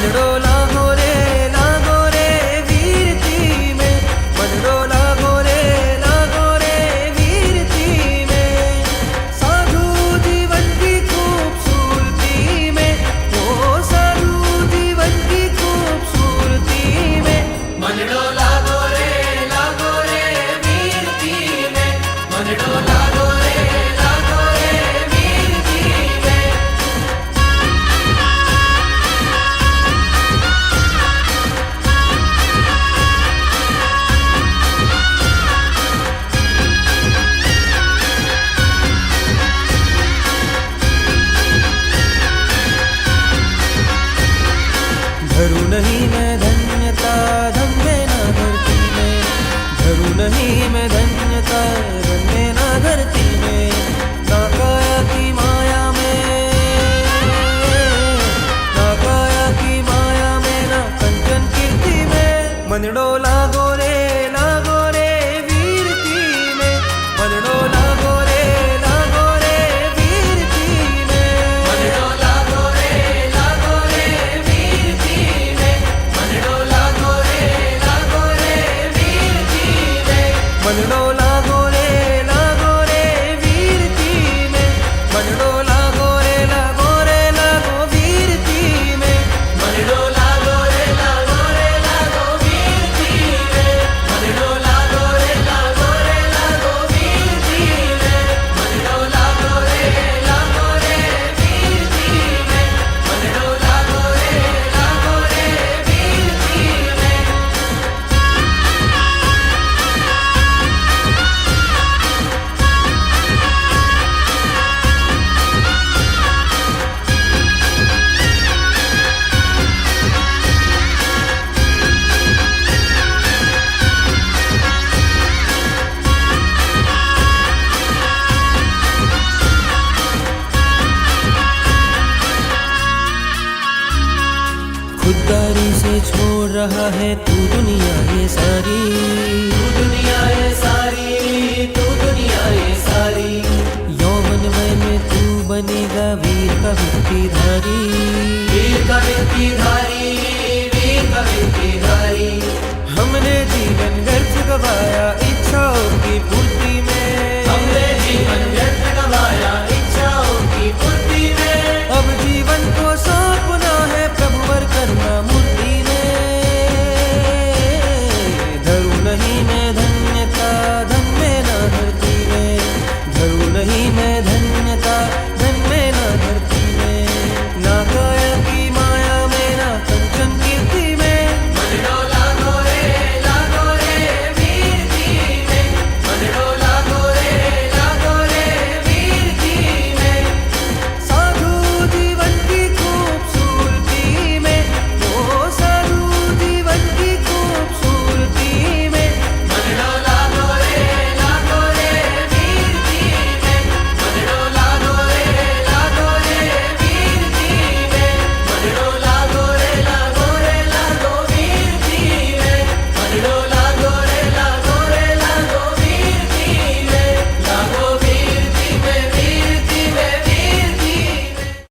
मनड़ो लागो रे वीरती में, मनड़ो लागो रे वीरती में। साधु जीवन की खूबसूरती में, वो साधु जीवन की खूबसूरती में। मनड़ो लागो रे वीरती में, मनड़ो लागो रे वीरती में। धरू नहीं मैं धन्यता धन में ना धरती में, धरू नहीं मैं धन्यता धन में ना धरती में। ना काया की माया में, ना काया की माया में, ना कंचन कीर्ति में। मनड़ो लागो रे वीरती में, मनड़ो लागो रे वीरती में। मनड़ो लागो रे वीरती में, मनड़ो लागो रे वीरती में। मनड़ो लागो रे वीरती में, मनड़ो लागो वीरती में। मनड़ो लागो रे वीरती में, मनड़ो लागो रे वीरती में। मनड़ो लागो रे वीरती में, मनड़ो लागो रे वीरती में। खुददारी से छोड़ रहा है तू दुनिया ये सारी, तू दुनिया ये सारी, तू दुनिया ये सारी। यौवनमय में तू बनेगा वीर का वृत्तिधारी, वीर का वृत्तिधारी।